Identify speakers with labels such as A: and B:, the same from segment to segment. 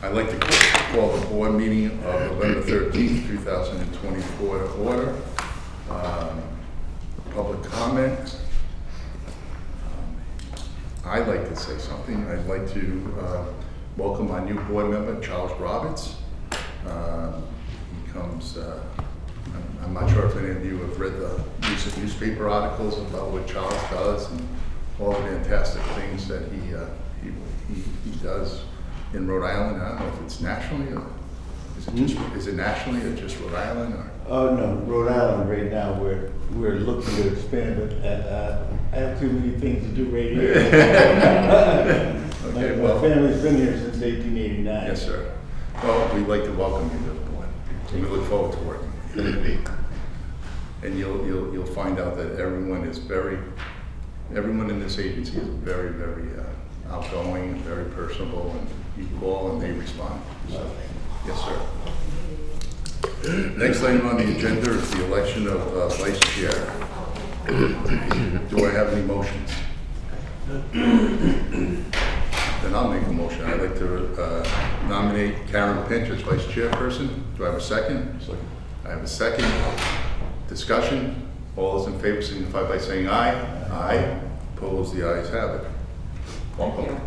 A: I'd like to call the board meeting of November 13th, 2024 to order. Public comment. I'd like to say something. I'd like to welcome our new board member, Charles Roberts. He comes, I'm not sure if any of you have read the recent newspaper articles about what Charles does and all the fantastic things that he does in Rhode Island. I don't know if it's nationally or is it nationally or just Rhode Island? Or?
B: Oh no, Rhode Island right now we're looking to expand it. I have too many things to do right here.
A: Okay,
B: my family's been here since 1889.
A: Yes, sir. Well, we'd like to welcome you to the board. We look forward to working with you. And you'll find out that everyone in this agency is very, very outgoing and very personable, and you call and they respond. So, yes, sir. Next item on the agenda is the election of vice chair. Do I have any motions? Then I'll make a motion. I'd like to nominate Karen Pinch as vice chairperson. Do I have a second? Second. I have a second. Discussion. All those in favor signify by saying aye. Aye. Opposed? The ayes have it. Welcome.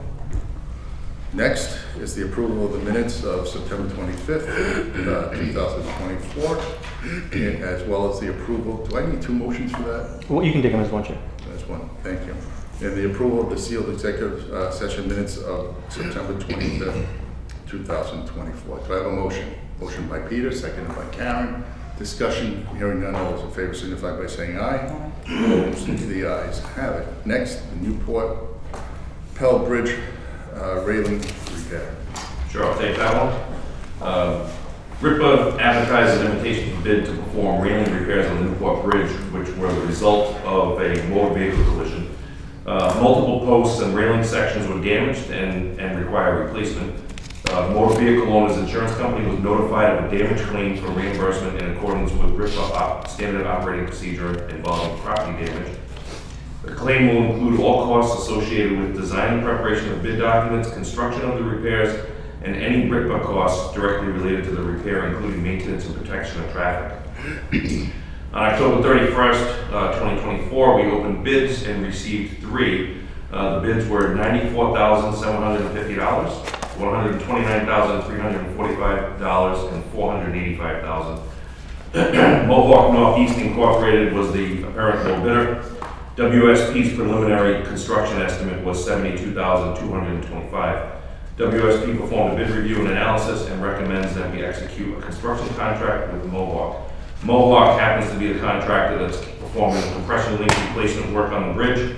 A: Next is the approval of the minutes of September 25th, 2024, as well as the approval. Do I need two motions for that?
C: Well, you can take them as one, Chair.
A: That's one. Thank you. And the approval of the sealed executive session minutes of September 25th, 2024. Do I have a motion? Motion by Peter, seconded by Karen. Discussion. Hearing none. All those in favor signify by saying aye. Opposed? The ayes have it. Next, the Newport Pell Bridge railing repair.
D: Sure, I'll take that one. RIPA advertised an invitation for bid to perform railing repairs on the Newport Bridge, which were the result of a motor vehicle collision. Multiple posts and railing sections were damaged and require replacement. Motor vehicle owner's insurance company was notified of a damage claim for reimbursement in accordance with RIPA standard operating procedure involving property damage. The claim will include all costs associated with design and preparation of bid documents, construction of the repairs, and any RIPA costs directly related to the repair, including maintenance and protection of traffic. On October 31st, 2024, we opened bids and received three. The bids were $94,750, $129,345, and $485,000. Mohawk Northeast Incorporated was the apparent low bidder. WSP's preliminary construction estimate was $72,225. WSP performed a bid review and analysis and recommends that we execute a construction contract with Mohawk. Mohawk happens to be the contractor that's performing the compression link replacement work on the bridge,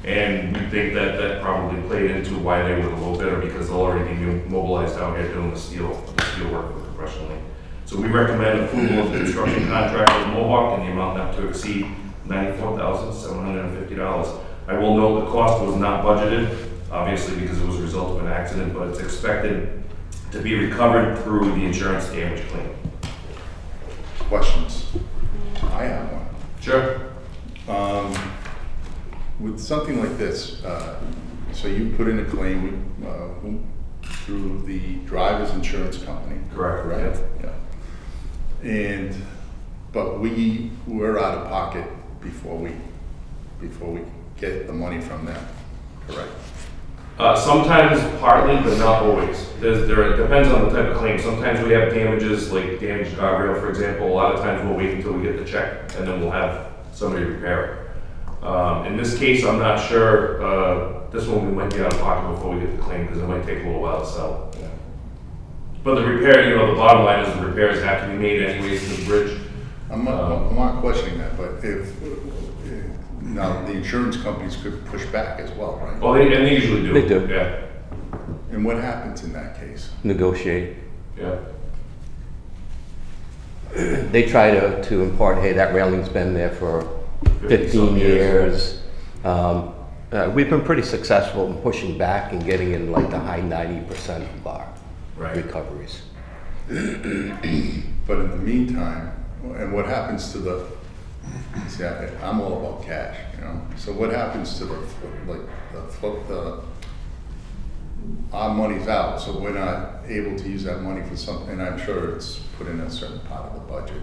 D: and we think that that probably played into why they were the low bidder, because they'll already be mobilized out here doing the steel work with the compression link. So we recommend approval of the construction contract with Mohawk in the amount not to exceed $94,750. I will note the cost was not budgeted, obviously because it was a result of an accident, but it's expected to be recovered through the insurance damage claim.
A: Questions? I have one.
D: Sure.
A: With something like this, so you put in a claim through the driver's insurance company.
D: Correct.
A: Right? Yeah. But we're out of pocket before we get the money from them, correct?
D: Sometimes partly, but not always. It depends on the type of claim. Sometimes we have damages, like damaged guardrail, for example. A lot of times we'll wait until we get the check, and then we'll have somebody repair it. In this case, I'm not sure. This one we might be out of pocket before we get the claim, because it might take a little while to sell. Yeah. But the repair, the bottom line is the repairs have to be made anyways to the bridge.
A: I'm not questioning that, but if now the insurance companies could push back as well, right?
D: Well, they usually do.
C: They do.
D: Yeah.
A: And what happens in that case?
C: Negotiate.
D: Yeah.
C: They try to impart, hey, that railing's been there for 15 years. We've been pretty successful in pushing back and getting in like the high 90% of our recoveries.
A: But in the meantime, and what happens to the, see, I'm all about cash, So what happens to the our money's out, so we're not able to use that money for something, and I'm sure it's put in a certain part of the budget,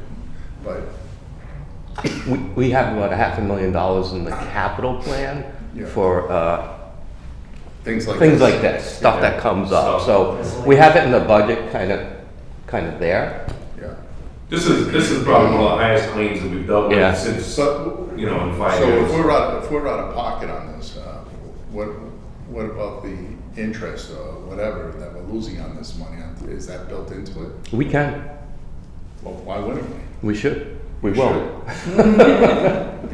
A: but,
C: We have about $500,000 in the capital plan
A: Yeah.
C: for
A: things like.
C: things like this, stuff that comes up. So we have it in the budget, kind of there.
A: Yeah.
D: This is probably one of the highest claims that we've dealt
C: Yeah.
D: with since,
A: So,
D: you know, in 5
A: so
D: years.
A: if we're out of pocket on this, what about the interest or whatever that we're losing on this money? Is that built into it?
C: We can,
A: Well, why wouldn't
C: we should, we will.
A: we?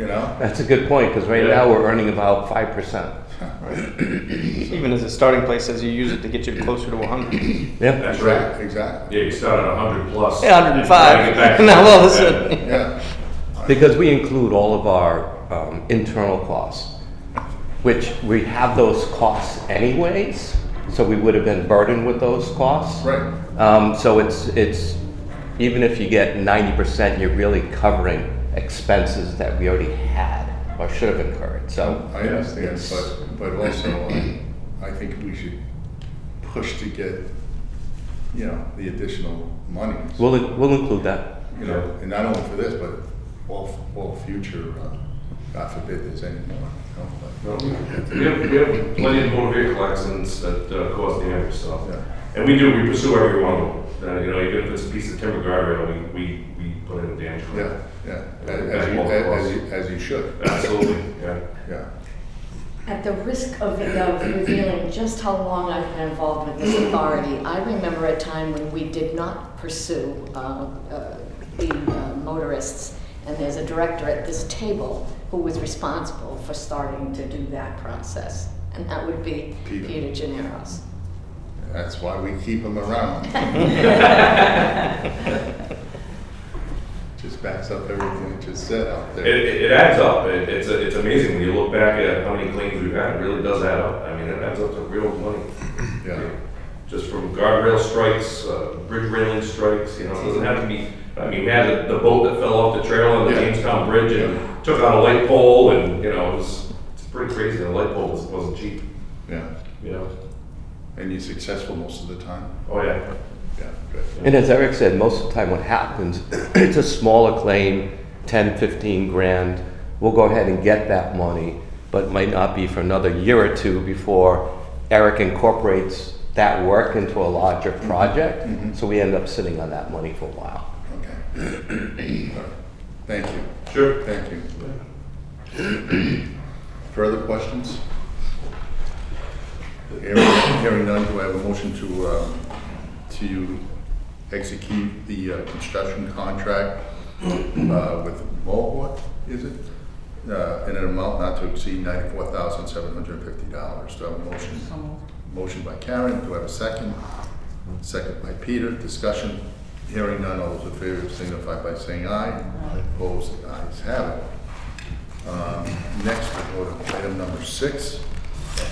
A: You know?
C: That's a good point, because right
D: Yeah.
C: now we're earning about 5%.
E: Even as a starting place, as you use it to get you closer to 100.
C: Yeah,
D: That's right.
A: Exactly.
D: Yeah, you start at 100 plus.
E: Yeah, 105.
D: and try to get back to
E: Now all of a
D: that.
E: sudden.
A: Yeah.
C: because we include all of our internal costs, which we have those costs anyways, so we would have been burdened with those costs.
A: Right.
C: So it's, even if you get 90%, you're really covering expenses that we already had or should have incurred, so.
A: I understand,
C: it's-
A: but also, I think we should push to get, you know, the additional money.
C: We'll include that.
A: You know, and not only for this, but all future, God forbid there's any more, you know, but,
D: We have plenty of motor vehicle accidents that cause damage, so.
A: yeah.
D: And we pursue every one of them. You know, even if it's a piece of timber guardrail, we put in a damage claim.
A: Yeah, as you should.
D: Absolutely, yeah.
A: Yeah.
F: At the risk of revealing just how long I've been involved with this authority, I remember a time when we did not pursue the motorists, and there's a director at this table who was responsible for starting to do that process, and that would be
A: Peter.
F: Peter Generos.
A: That's why we keep them around. Just backs up everything that just said out there.
D: It adds up. It's amazing when you look back at how many claims we've had. It really does add up. I mean, it adds up to real money.
A: Yeah.
D: Just from guardrail strikes, bridge railing strikes, you know, it doesn't have to be, I mean, we had the boat that fell off the trail on the
A: Yeah.
D: Jamestown Bridge and took out a light pole and, you know, it's pretty crazy. The light pole wasn't cheap,
A: Yeah.
D: you know?
A: And you're successful most of the time?
D: Oh, yeah.
A: Yeah, good.
C: And as Eric said, most of the time what happens, it's a smaller claim, 10, 15 grand. We'll go ahead and get that money, but it might not be for another year or two before Eric incorporates that work into a larger project. So we end up sitting on that money for a while.
A: Okay. All right. Thank you.
D: Sure.
A: Thank you. Further questions? Hearing none, do I have a motion to execute the construction contract with Mohawk, is it? In an amount not to exceed $94,750. Do I have a motion? Motion by Karen, do I have a second? Second by Peter, discussion. Hearing none, all those in favor signify by saying aye. Opposed, the ayes have it. Next, we'll go to item number 6,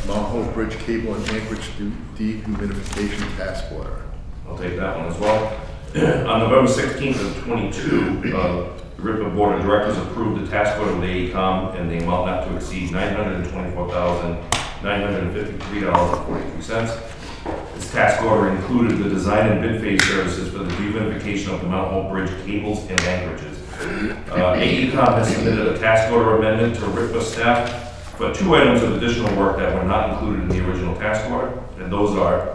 A: Mount Hope Bridge Cable and Anchorage Dehumidification Task Order.
D: I'll take that one as well. On November 16th of 22, the RIPA Board of Directors approved the task order with AECom and the amount not to exceed $924,953.42. This task order included the design and bid phase services for the dehumidification of the Mount Hope Bridge cables and anchorages. AECom has submitted a task order amendment to RIPA staff for 2 items of additional work that were not included in the original task order, and those are: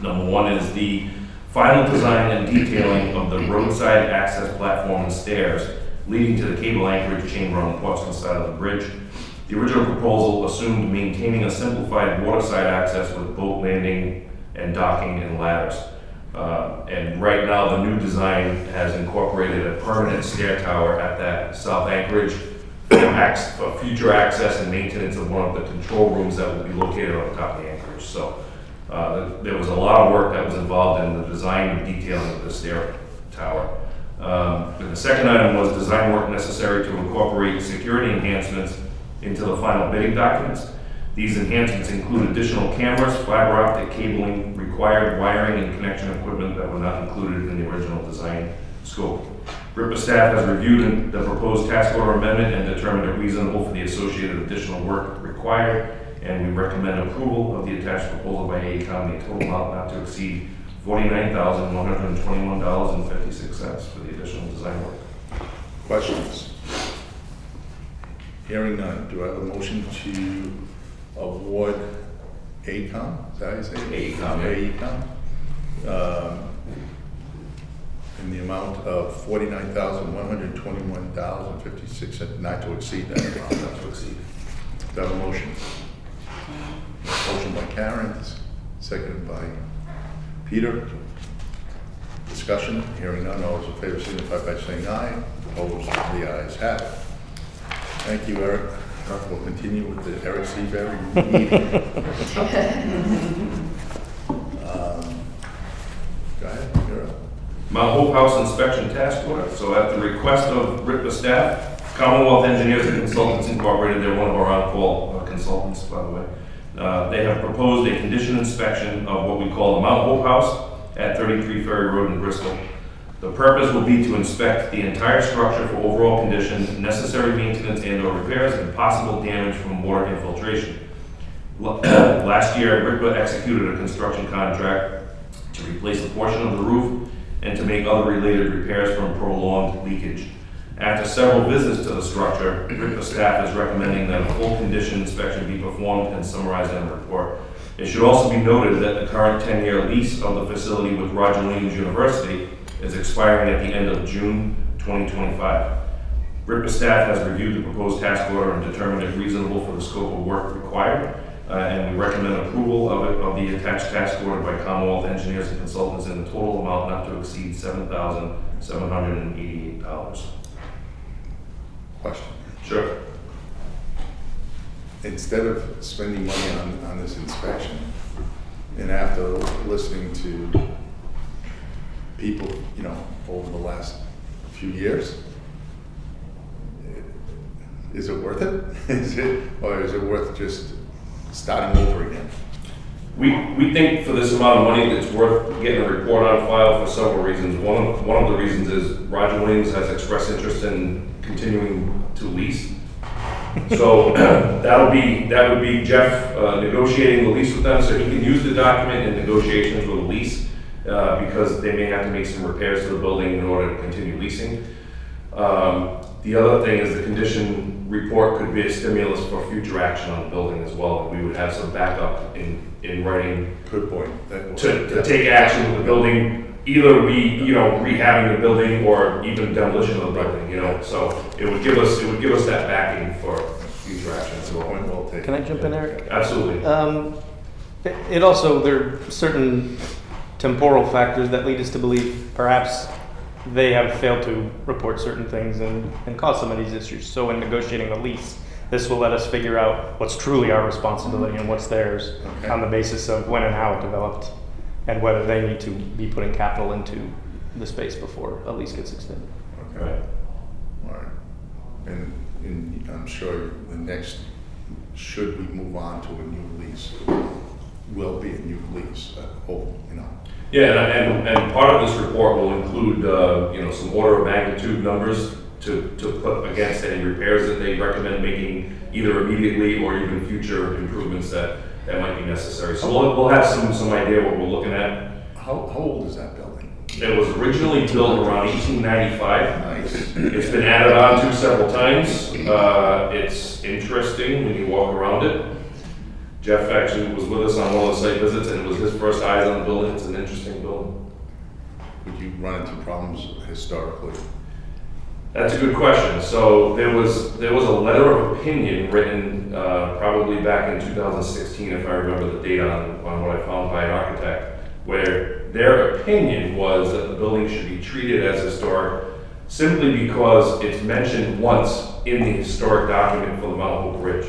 D: number 1 is the final design and detailing of the roadside access platform and stairs leading to the cable anchorage chamber on the Portsmouth side of the bridge. The original proposal assumed maintaining a simplified waterside access with boat landing and docking and ladders. And right now, the new design has incorporated a permanent stair tower at that south anchorage for future access and maintenance of one of the control rooms that will be located on the top of the anchorage. So there was a lot of work that was involved in the design and detailing of the stair tower. And the second item was design work necessary to incorporate security enhancements into the final bidding documents. These enhancements include additional cameras, fiber optic cabling, required wiring and connection equipment that were not included in the original design scope. RIPA staff has reviewed the proposed task order amendment and determined it reasonable for the associated additional work required and we recommend approval of the attached proposal by AECom, the total amount not to exceed $49,121.56 for the additional design work.
A: Questions? Hearing none, do I have a motion to award AECom? Is that how you say it?
D: AECom, yeah.
A: AECom, in the amount of $49,121.56, not to exceed that amount, not to exceed. Do I have a motion? Motion by Karen, seconded by Peter. Discussion, hearing none, all those in favor signify by saying aye. Opposed, the ayes have it. Thank you, Eric. We'll continue with the Eric Seabury meeting. Go ahead, you're up.
D: Mount Hope House Inspection Task Order. So at the request of RIPA staff, Commonwealth Engineers and Consultants Incorporated, they're one of our on-call consultants, by the way. They have proposed a condition inspection of what we call the Mount Hope House at 33 Ferry Road in Bristol. The purpose will be to inspect the entire structure for overall condition, necessary maintenance and/or repairs, and possible damage from water infiltration. Last year, RIPA executed a construction contract to replace a portion of the roof and to make other related repairs from prolonged leakage. After several visits to the structure, RIPA staff is recommending that a full condition inspection be performed and summarized in a report. It should also be noted that the current 10-year lease of the facility with Roger Williams University is expiring at the end of June 2025. RIPA staff has reviewed the proposed task order and determined it reasonable for the scope of work required, and we recommend approval of the attached task order by Commonwealth Engineers and Consultants in the total amount not to exceed $7,788.
A: Question.
D: Sure.
A: Instead of spending money on this inspection, and after listening to people, over the last few years, is it worth it? Or is it worth just starting over again?
D: We think for this amount of money, it's worth getting a report on file for several reasons. One of the reasons is Roger Williams has expressed interest in continuing to lease. So that would be Jeff negotiating the lease with them, so he can use the document in negotiations with the lease, because they may have to make some repairs to the building in order to continue leasing. The other thing is the condition report could be a stimulus for future action on the building as well. We would have some backup in writing
A: Good point.
D: to take action with the building, either rehabbing the building or even demolition of the building, So it would give us that backing for future action as well.
A: Point well taken.
E: Can I jump in, Eric?
D: Absolutely.
E: It also, there are certain temporal factors that lead us to believe perhaps they have failed to report certain things and cause some of these issues. So in negotiating the lease, this will let us figure out what's truly our responsibility and what's theirs on the basis of when and how it developed and whether they need to be putting capital into the space before a lease gets extended.
A: Okay. All right. And I'm sure the next, should we move on to a new lease, will be a new lease,
D: Yeah, and part of this report will include, some order of magnitude numbers to put against any repairs that they recommend making either immediately or even future improvements that might be necessary. So we'll have some idea what we're looking at.
A: How old is that building?
D: It was originally built around 1895.
A: Nice.
D: It's been added on to several times. It's interesting when you walk around it. Jeff actually was with us on one of the site visits, and it was his first eyes on the building. It's an interesting building.
A: Would you run into problems historically?
D: That's a good question. So there was a letter of opinion written probably back in 2016, if I remember the date on what I found by an architect, where their opinion was that the building should be treated as historic simply because it's mentioned once in the historic document for the Mount Hope Bridge.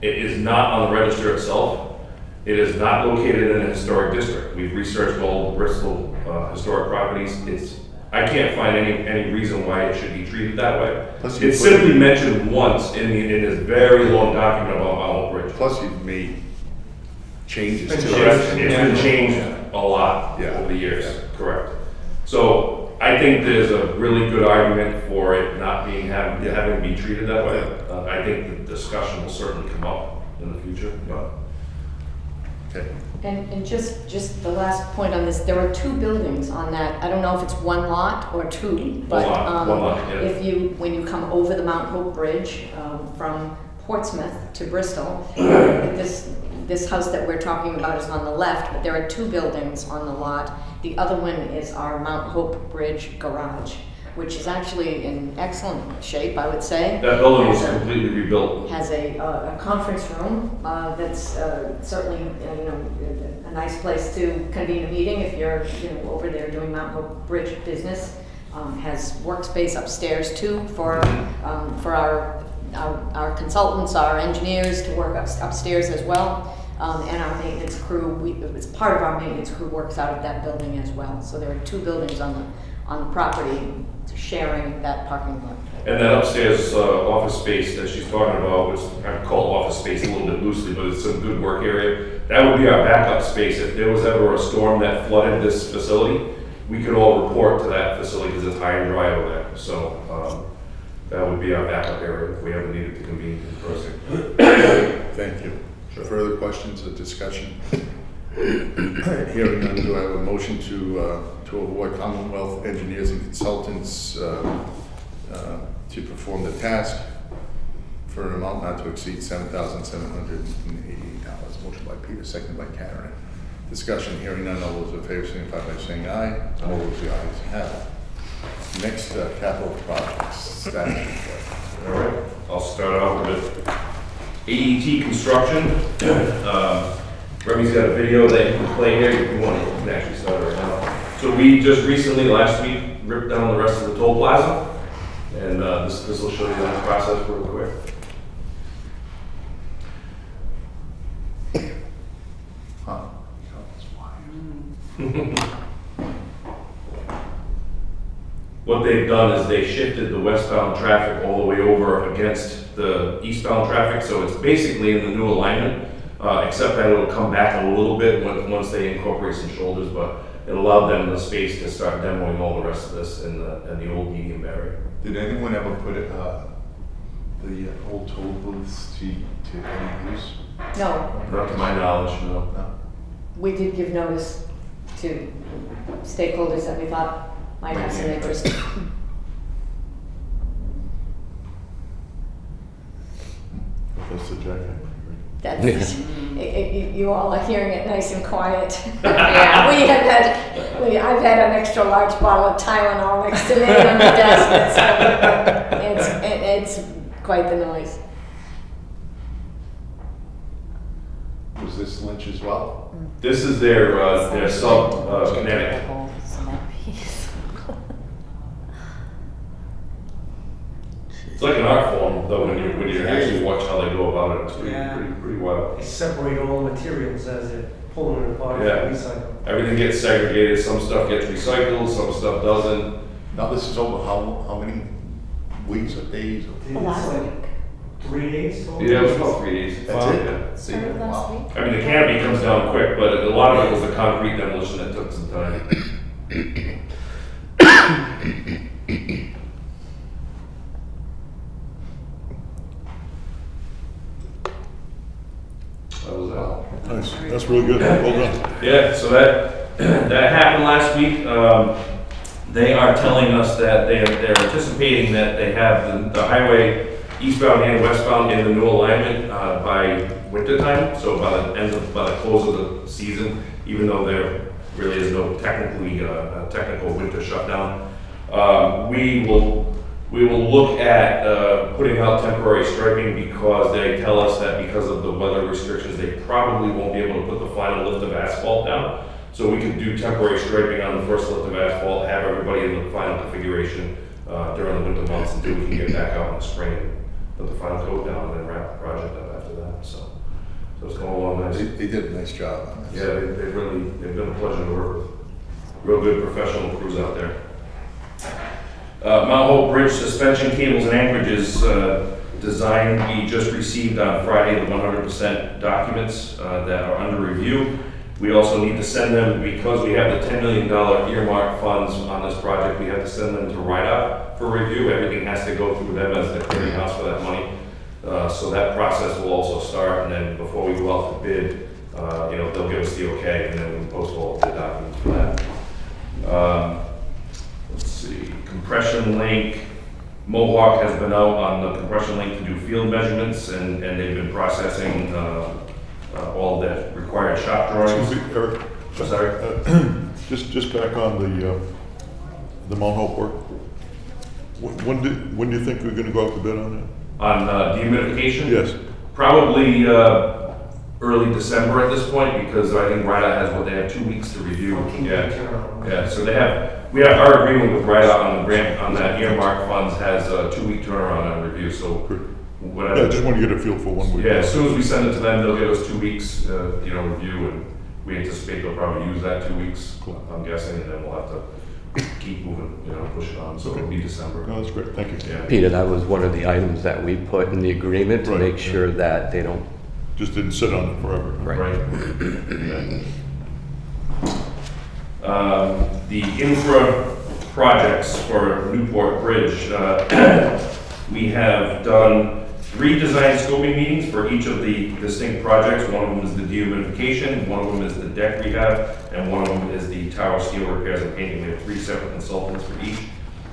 D: It is not on the register itself. It is not located in a historic district. We've researched all the Bristol historic properties. I can't find any reason why it should be treated that way. It's simply mentioned once in this very long document about Mount Hope Bridge.
A: Plus you've made changes to
D: It's
A: it.
D: been changed a lot over the years, correct. So I think there's a really good argument for it not having to be treated that way. I think the discussion will certainly come up in the future. But
A: Okay.
F: And just the last point on this, there are two buildings on that. I don't know if it's one lot or two, but
D: One lot, yeah.
F: if you, when you come over the Mount Hope Bridge from Portsmouth to Bristol, this house that we're talking about is on the left, but there are two buildings on the lot. The other one is our Mount Hope Bridge garage, which is actually in excellent shape, I would say.
D: that building was completely rebuilt.
F: Has a conference room that's certainly a nice place to convene a meeting if you're over there doing Mount Hope Bridge business. Has workspace upstairs too for our consultants, our engineers to work upstairs as well. And our maintenance crew, it's part of our maintenance crew works out of that building as well. So there are two buildings on the property sharing that parking lot.
D: And that upstairs office space that she's talking about, which I call office space a little bit loosely, but it's a good work area. That would be our backup space. If there was ever a storm that flooded this facility, we could all report to that facility because it's high and dry over there. So that would be our backup area if we ever needed to convene in person.
A: Thank you. Further questions or discussion? Hearing none, do I have a motion to award Commonwealth Engineers and Consultants to perform the task for an amount not to exceed $7,788? Motion by Peter, seconded by Karen. Discussion, hearing none, all those in favor signify by saying aye. All those the ayes have it. Next, capital projects, status report.
D: All right, I'll start off with AET construction. Remy's got a video that you can play here if you want to. You can actually start it right now. So we just recently, last week, ripped down the rest of the toll plaza. And this will show you that process real quick.
A: Huh.
D: What they've done is they shifted the westbound traffic all the way over against the eastbound traffic. So it's basically in the new alignment, except that it'll come back a little bit once they incorporate some shoulders, but it allowed them the space to start demoing all the rest of this in the old medium barrier.
G: Did anyone ever put the old toll booths to any use?
F: No,
D: Not to my knowledge, no.
G: No.
F: we did give notice to stakeholders that we thought might have some interest.
G: Professor Jack.
F: That's, you all are hearing it nice and quiet. Yeah, I've had an extra large bottle of Tylenol next to me on the desk. It's quite the noise.
G: Was this Lynch as well?
D: This is their sub kinetic. It's like an art form, though, when you actually watch how they go about it. It's pretty wild.
H: They separate all materials as they're pulling it apart
D: Yeah.
H: for recycle.
D: Everything gets segregated. Some stuff gets recycled, some stuff doesn't.
G: Now, this is over how many weeks or days? Or?
F: Last
H: It's like
F: week.
H: 3 days total?
D: Yeah, it was about 3 days.
G: That's
D: Wow.
G: it?
D: Yeah.
G: See?
F: Started last
G: Wow.
F: week.
D: I mean, the canopy comes down quick, but a lot of it was the concrete demolition that took some time. That was that.
G: Nice. That's really good. Well done.
D: Yeah, so that happened last week. They are telling us that they're anticipating that they have the highway eastbound and westbound in the new alignment by winter time. So by the close of the season, even though there really is no technical winter shutdown, we will look at putting out temporary striping because they tell us that because of the weather restrictions, they probably won't be able to put the final lift of asphalt down. So we could do temporary striping on the first lift of asphalt, have everybody in the final configuration during the winter months until we can get back out in the spring and put the final coat down and then wrap the project up after that. So it's going along nice.
A: They did a nice job on this.
D: Yeah, they've been a pleasure to work with. Real good professional crews out there. Mount Hope Bridge suspension cables and anchorages design we just received on Friday, the 100% documents that are under review. We also need to send them, because we have the $10 million earmark funds on this project, we have to send them to RIDOT for review. Everything has to go through them as the clearinghouse for that money. So that process will also start, and then before we go out to bid, they'll give us the okay, and then we can post all the documents for that. Let's see, compression link. Mohawk has been out on the compression link to do field measurements, and they've been processing all the required shop drawings.
I: Excuse me, Eric.
D: Sorry?
I: Just back on the Mount Hope work. When do you think we're gonna go out to bid on that?
D: On dehumidification?
I: Yes.
D: Probably early December at this point, because I think RIDA has what, they have 2 weeks to review. Yeah, so we have our agreement with RIDA on the grant, on that earmark funds has a 2-week turnaround on review, so
I: Good.
D: whatever.
I: Yeah, I just want to get a feel for when we.
D: Yeah, as soon as we send it to them, they'll give us 2 weeks, review, and we anticipate they'll probably use that 2 weeks,
I: Cool.
D: I'm guessing, and then we'll have to keep moving, push it on, so it'll be December.
I: No, that's great, thank you.
D: Yeah.
C: Peter, that was one of the items that we put in the agreement to
I: Right,
C: make
I: yeah.
C: sure that they don't.
I: Just didn't sit on it forever.
C: Right.
D: The infra projects for Newport Bridge, we have done 3 design scoping meetings for each of the distinct projects. One of them is the dehumidification, one of them is the deck rehab, and one of them is the tower steel repairs and painting. We have 3 separate consultants for each.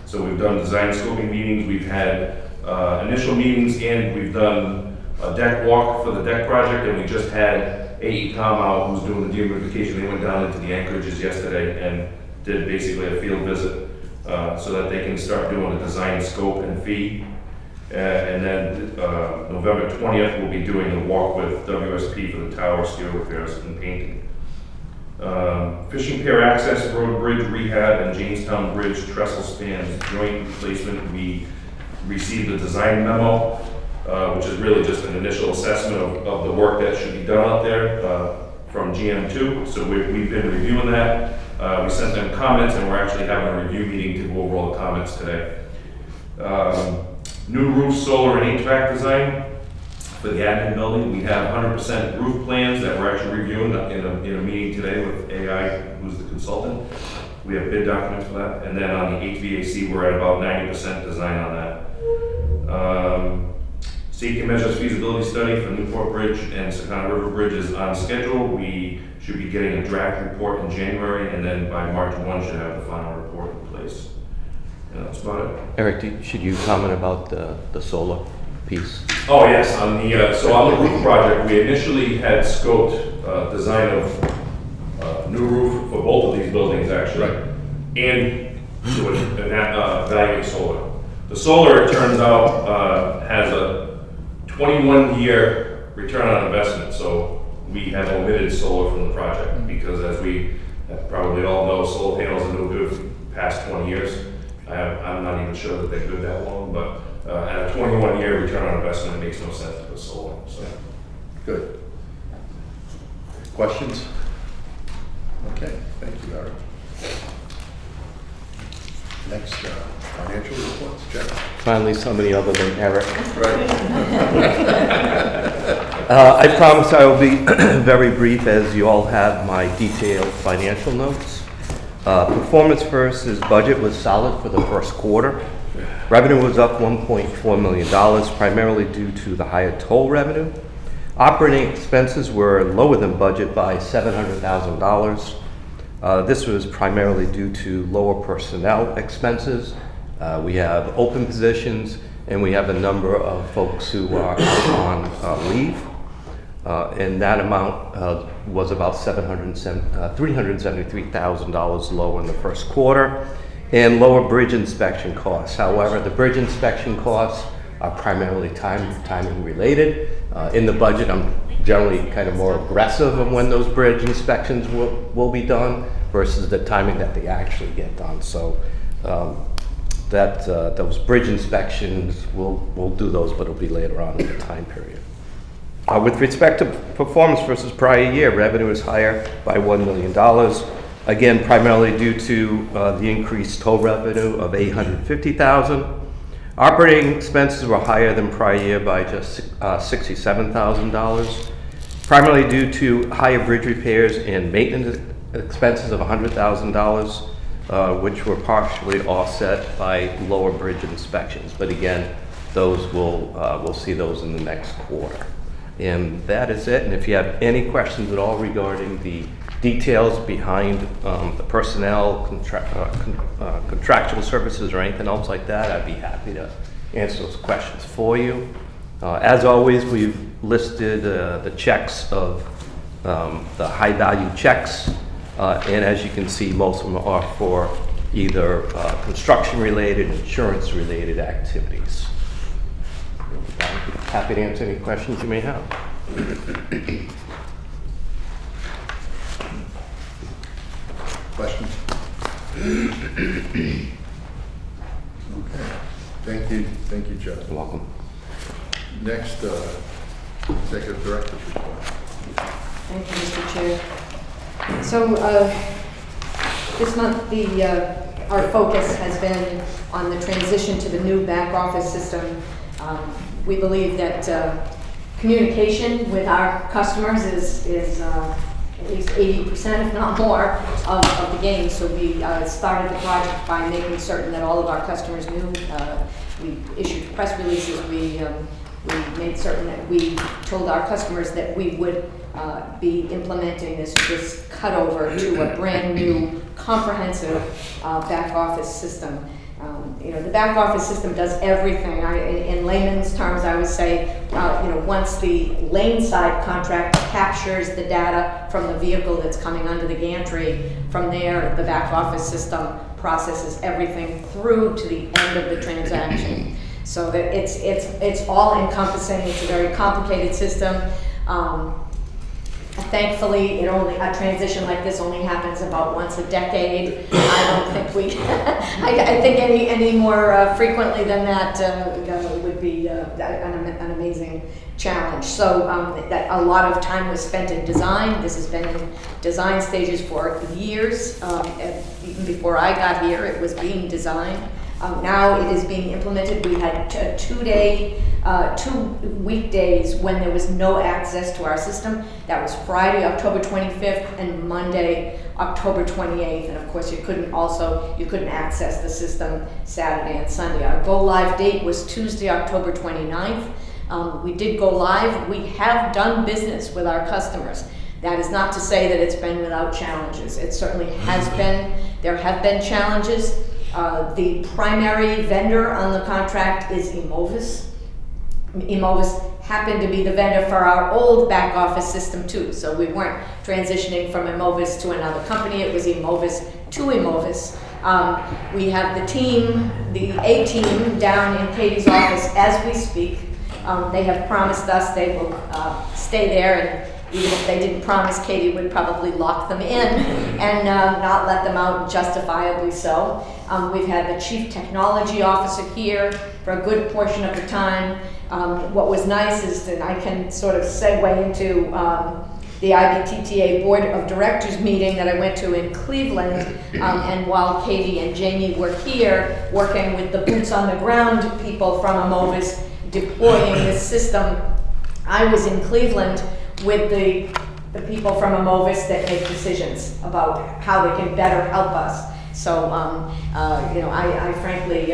D: So we've done design scoping meetings, we've had initial meetings, and we've done a deck walk for the deck project, and we just had AECom out, who's doing the dehumidification. They went down into the anchorages yesterday and did basically a field visit so that they can start doing a design scope and fee. And then November 20th, we'll be doing a walk with WSP for the tower steel repairs and painting. Fishing Pier access, road bridge rehab, and Jamestown Bridge trestle spans joint replacement. We received a design memo, which is really just an initial assessment of the work that should be done out there from GM2. So we've been reviewing that. We sent them comments, and we're actually having a review meeting to go over all the comments today. New roof, solar, and HVAC design for the admin building. We have 100% roof plans that we're actually reviewing in a meeting today with AI, who's the consultant. We have bid documents for that. And then on the HVAC, we're at about 90% design on that. Safety measures feasibility study for Newport Bridge and Sakana River Bridge is on schedule. We should be getting a draft report in January, and then by March 1 should have the final report in place. And that's about it.
C: Eric, should you comment about the solar piece?
D: Oh, yes, on the roof project, we initially had scoped design of new roof for both of these buildings, actually.
A: Right.
D: And to evaluate solar. The solar, it turns out, has a 21-year return on investment, so we have omitted solar from the project, because as we probably all know, solar panels are no good past 20 years. I'm not even sure that they're good that long, but at a 21-year return on investment, it makes no sense to put solar. So.
A: Good. Questions? Okay, thank you, Eric. Next, financial reports, Jeff.
C: Finally, somebody other than Eric.
A: Right.
C: I promise I will be very brief, as you all have my detailed financial notes. Performance versus budget was solid for the first quarter. Revenue was up $1.4 million, primarily due to the higher toll revenue. Operating expenses were lower than budget by $700,000. This was primarily due to lower personnel expenses. We have open positions, and we have a number of folks who are on leave. And that amount was about $373,000 lower in the first quarter, and lower bridge inspection costs. However, the bridge inspection costs are primarily timing related. In the budget, I'm generally kind of more aggressive on when those bridge inspections will be done versus the timing that they actually get done. So those bridge inspections, we'll do those, but it'll be later on in the time period. With respect to performance versus prior year, revenue is higher by $1 million. Again, primarily due to the increased toll revenue of $850,000. Operating expenses were higher than prior year by just $67,000, primarily due to higher bridge repairs and maintenance expenses of $100,000, which were partially offset by lower bridge inspections. But again, those we'll see those in the next quarter. And that is it. And if you have any questions at all regarding the details behind the personnel, contractual services, or anything else like that, I'd be happy to answer those questions for you. As always, we've listed the checks of the high-value checks, and as you can see, most of them are for either construction-related, insurance-related activities. Happy to answer any questions you may have.
A: Questions? Okay, thank you, Jeff.
C: You're welcome.
A: Next, Executive Director's report.
F: Thank you, Mr. Chair. So this month, our focus has been on the transition to the new back office system. We believe that communication with our customers is at least 80%, if not more, of the game. So we started the project by making certain that all of our customers knew. We issued press releases. We made certain that we told our customers that we would be implementing this cutover to a brand new comprehensive back office system. The back office system does everything. In layman's terms, I would say, once the lane side contractor captures the data from the vehicle that's coming under the gantry, from there, the back office system processes everything through to the end of the transaction. So that it's all encompassing. It's a very complicated system. Thankfully, a transition like this only happens about once a decade. I don't think I think any more frequently than that would be an amazing challenge. So that a lot of time was spent in design. This has been in design stages for years. Even before I got here, it was being designed. Now it is being implemented. We had 2 weekdays when there was no access to our system. That was Friday, October 25th, and Monday, October 28th. And of course, you couldn't access the system Saturday and Sunday. Our go live date was Tuesday, October 29th. We did go live. We have done business with our customers. That is not to say that it's been without challenges. It certainly has been. There have been challenges. The primary vendor on the contract is Emovis. Emovis happened to be the vendor for our old back office system too. So we weren't transitioning from Emovis to another company. It was Emovis to Emovis. We have the A-team down in Katie's office as we speak. They have promised us they will stay there, and even if they didn't promise, Katie would probably lock them in and not let them out, justifiably so. We've had the Chief Technology Officer here for a good portion of the time. What was nice is that I can sort of segue into the IBTTA Board of Directors meeting that I went to in Cleveland. And while Katie and Jamie were here working with the boots on the ground people from Emovis deploying this system, I was in Cleveland with the people from Emovis that make decisions about how they can better help us. So, I frankly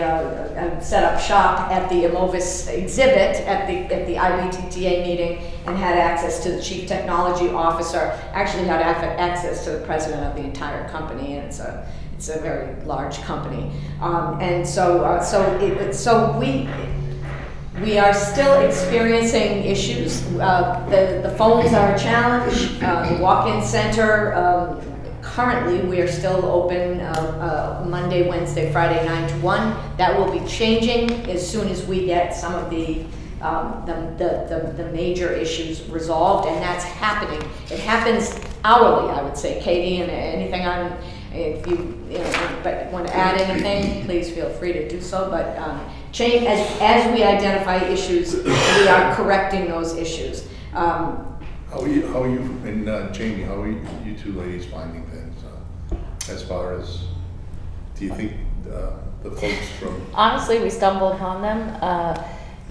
F: set up shop at the Emovis exhibit at the IBTTA meeting and had access to the Chief Technology Officer. Actually, had access to the president of the entire company, and it's a very large company. We are still experiencing issues. The phones are a challenge. The walk-in center, currently we are still open Monday, Wednesday, Friday, 9 to 1. That will be changing as soon as we get some of the major issues resolved, and that's happening. It happens hourly, I would say. Katie, and anything on, if you want to add anything, please feel free to do so. But change as we identify issues, we are correcting those issues.
A: How are you and Jamie, how are you two ladies finding things? As far as, do you think the folks from...
J: Honestly, we stumbled upon them.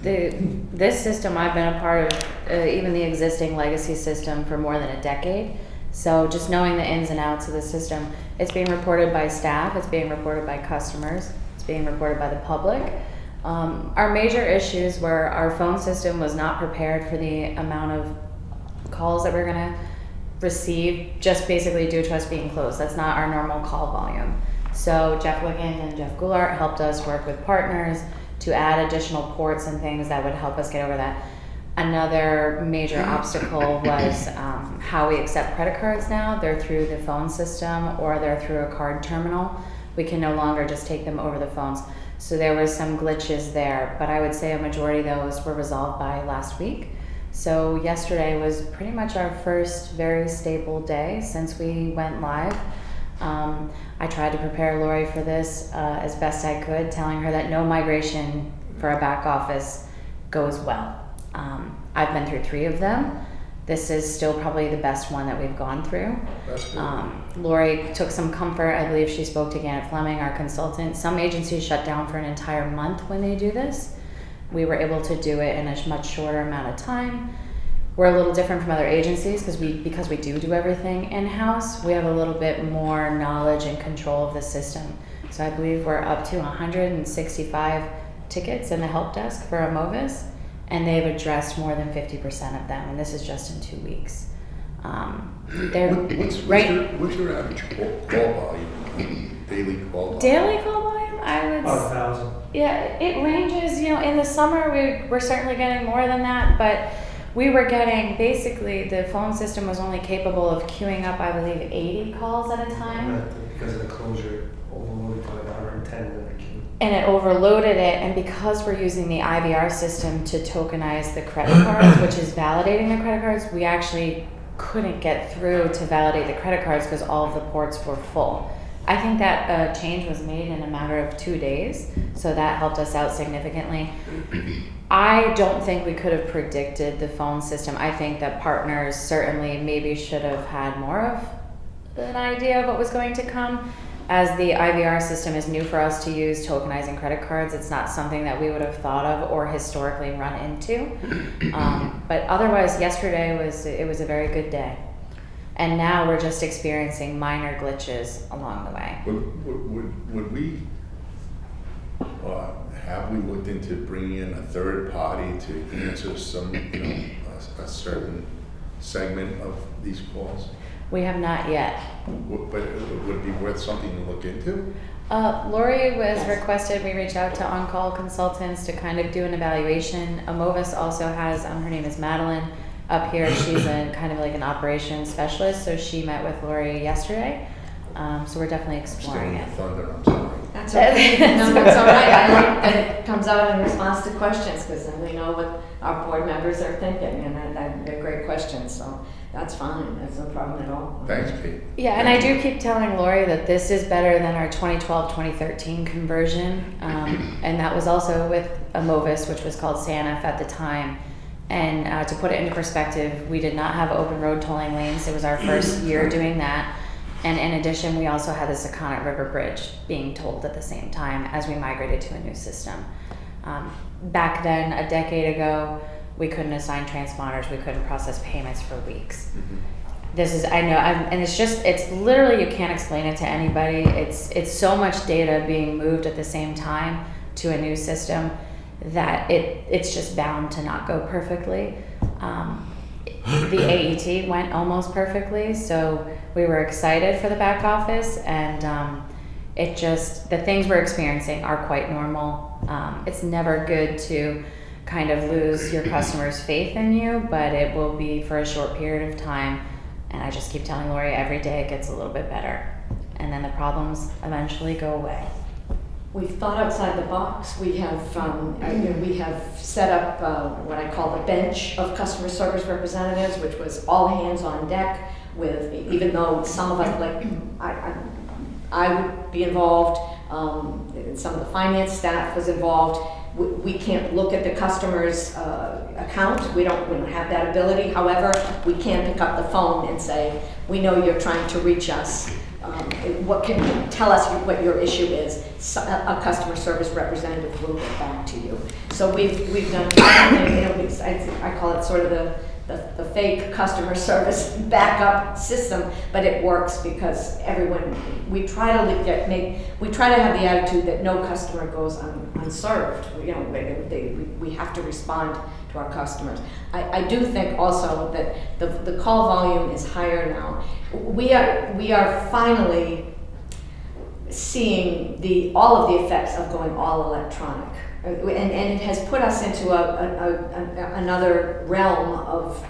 J: This system I've been a part of, even the existing legacy system, for more than a decade. So just knowing the ins and outs of the system, it's being reported by staff, it's being reported by customers, it's being reported by the public. Our major issues were our phone system was not prepared for the amount of calls that we're gonna receive, just basically due to us being closed. That's not our normal call volume. So Jeff Wiggins and Jeff Goulart helped us work with partners to add additional ports and things that would help us get over that. Another major obstacle was how we accept credit cards now. They're through the phone system or they're through a card terminal. We can no longer just take them over the phones. So there was some glitches there, but I would say a majority of those were resolved by last week. So yesterday was pretty much our first very stable day since we went live. I tried to prepare Lori for this as best I could, telling her that no migration for a back office goes well. I've been through 3 of them. This is still probably the best one that we've gone through.
A: That's good.
J: Lori took some comfort. I believe she spoke to Gannett Fleming, our consultant. Some agencies shut down for an entire month when they do this. We were able to do it in a much shorter amount of time. We're a little different from other agencies because we do everything in-house. We have a little bit more knowledge and control of the system. So I believe we're up to 165 tickets in the help desk for Amovis, and they've addressed more than 50% of them, and this is just in 2 weeks.
A: What's your average call volume, daily call volume?
J: Daily call volume, I would.
H: About 1,000.
J: Yeah, it ranges. You know, in the summer we're certainly getting more than that, but we were getting basically the phone system was only capable of queuing up, I believe, 80 calls at a time.
H: Because of the closure, overloaded by about 110 in the queue.
J: And it overloaded it, and because we're using the IVR system to tokenize the credit cards, which is validating the credit cards, we actually couldn't get through to validate the credit cards because all of the ports were full. I think that change was made in a matter of 2 days, so that helped us out significantly. I don't think we could have predicted the phone system. I think that partners certainly maybe should have had more of an idea of what was going to come. As the IVR system is new for us to use, tokenizing credit cards, it's not something that we would have thought of or historically run into. But otherwise, yesterday was a very good day. And now we're just experiencing minor glitches along the way.
A: Would we, have we looked into bringing in a third party to answer some, a certain segment of these calls?
J: We have not yet.
A: But would it be worth something to look into?
J: Lori was requested, we reached out to on-call consultants to kind of do an evaluation. Amovis also has, her name is Madeline, up here. She's a kind of like an operations specialist, so she met with Lori yesterday. So we're definitely exploring it.
A: Thunder, I'm sorry.
F: That's okay. No, that's all right. I like that it comes out in response to questions, because then we know what our board members are thinking, and they're great questions, so that's fine. That's no problem at all.
A: Thanks, Kate.
J: Yeah, and I do keep telling Lori that this is better than our 2012-2013 conversion, and that was also with Amovis, which was called SANF at the time. And to put it into perspective, we did not have open road tolling lanes. It was our first year doing that. And in addition, we also had the Secana River Bridge being tolled at the same time as we migrated to a new system. Back then, a decade ago, we couldn't assign transponders, we couldn't process payments for weeks. This is, I know, and it's literally, you can't explain it to anybody. It's so much data being moved at the same time to a new system that it's just bound to not go perfectly. The AET went almost perfectly, so we were excited for the back office, and the things we're experiencing are quite normal. It's never good to kind of lose your customers' faith in you, but it will be for a short period of time, and I just keep telling Lori every day it gets a little bit better, and then the problems eventually go away.
F: We've thought outside the box. We have set up what I call the bench of customer service representatives, which was all hands on deck. Even though some of us, like I would be involved, some of the finance staff was involved. We can't look at the customer's account. We don't have that ability. However, we can pick up the phone and say, "We know you're trying to reach us. What can you tell us what your issue is?" A customer service representative will get back to you. So we've done, I call it sort of the fake customer service backup system, but it works because everyone, we try to have the attitude that no customer goes unserved. You know, we have to respond to our customers. I do think also that the call volume is higher now. We are finally seeing all of the effects of going all electronic. And it has put us into another realm of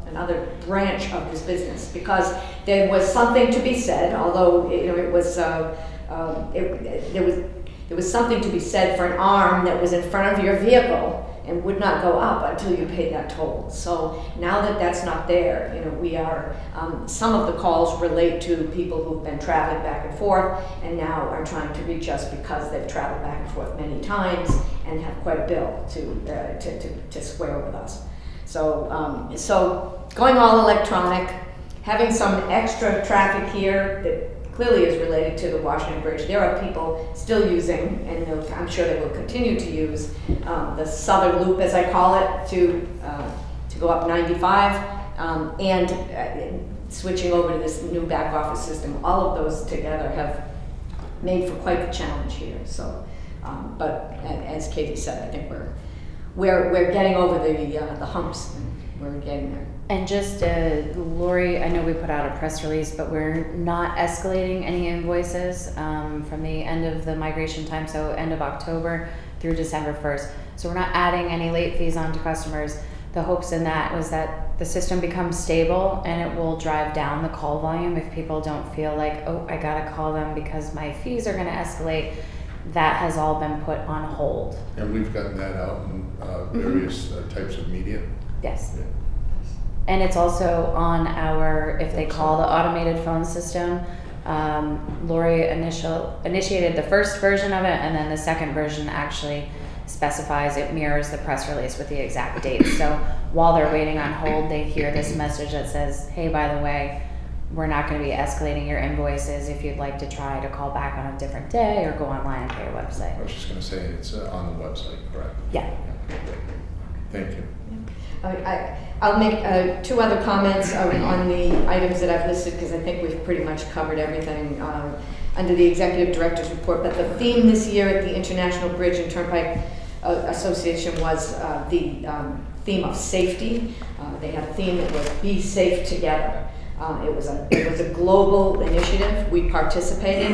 F: another branch of this business, because there was something to be said, although it was there was something to be said for an arm that was in front of your vehicle and would not go up until you paid that toll. So now that that's not there, we are, some of the calls relate to people who've been traveling back and forth and now are trying to reach us because they've traveled back and forth many times and have quite a bill to square with us. So going all electronic, having some extra traffic here that clearly is related to the Washington Bridge. There are people still using, and I'm sure they will continue to use, the southern loop, as I call it, to go up 95, and switching over to this new back office system. All of those together have made for quite the challenge here. So, but as Katie said, I think we're getting over the humps. We're getting there.
J: And just, Lori, I know we put out a press release, but we're not escalating any invoices from the end of the migration time, so end of October through December 1st. So we're not adding any late fees onto customers. The hopes in that was that the system becomes stable and it will drive down the call volume if people don't feel like, oh, I gotta call them because my fees are gonna escalate. That has all been put on hold.
A: And we've gotten that out in various types of media.
J: Yes.
A: Yeah.
J: And it's also on our, if they call the automated phone system, Lori initiated the first version of it, and then the second version actually specifies, it mirrors the press release with the exact dates. So while they're waiting on hold, they hear this message that says, hey, by the way, we're not going to be escalating your invoices. If you'd like to try to call back on a different day or go online and pay your website.
A: I was just going to say it's on the website, correct?
J: Yeah.
A: Thank you.
F: I'll make two other comments on the items that I've listed, because I think we've pretty much covered everything under the Executive Director's report. But the theme this year at the International Bridge and Turnpike Association was the theme of safety. They had a theme that was "Be Safe Together." It was a global initiative. We participated.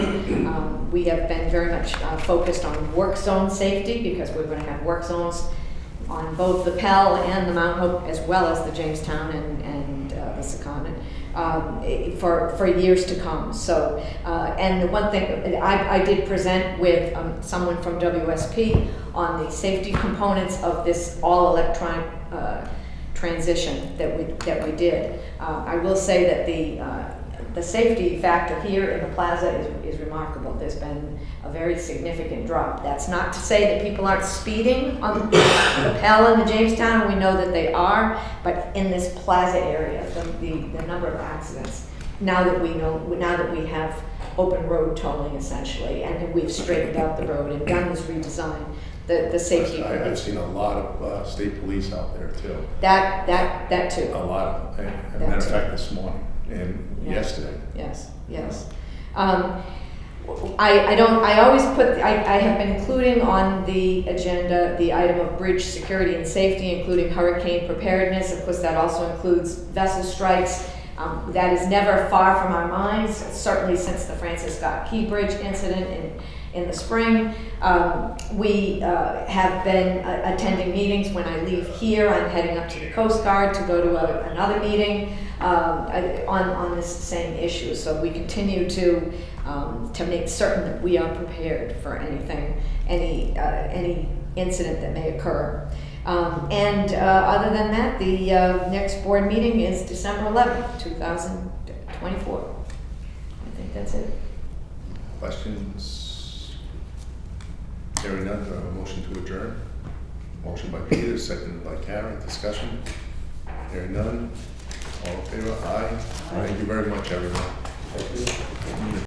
F: We have been very much focused on work zone safety, because we're going to have work zones on both the Pell and the Mount Hope, as well as the Jamestown and the Secundit, for years to come. So, and the one thing, I did present with someone from WSP on the safety components of this all electronic transition that we did. I will say that the safety factor here in the plaza is remarkable. There's been a very significant drop. That's not to say that people aren't speeding on the Pell and the Jamestown, and we know that they are, but in this plaza area, the number of accidents, now that we have open road tolling essentially, and we've straightened out the road and done this redesign, the safety.
A: I've seen a lot of state police out there too.
F: That too.
A: A lot of them. As a matter of fact, this morning and yesterday.
F: Yes. I always put, I have been including on the agenda the item of bridge security and safety, including hurricane preparedness. Of course, that also includes vessel strikes. That is never far from our minds, certainly since the Francis Scott Key Bridge incident in the spring. We have been attending meetings. When I leave here, I'm heading up to the Coast Guard to go to another meeting on this same issue. So we continue to make certain that we are prepared for any incident that may occur. And other than that, the next board meeting is December 11th, 2024. I think that's it.
A: Questions? Hearing none, do I have a motion to adjourn? Motion by Peter, seconded by Karen. Discussion? Hearing none. All in favor? Aye. Thank you very much, everyone.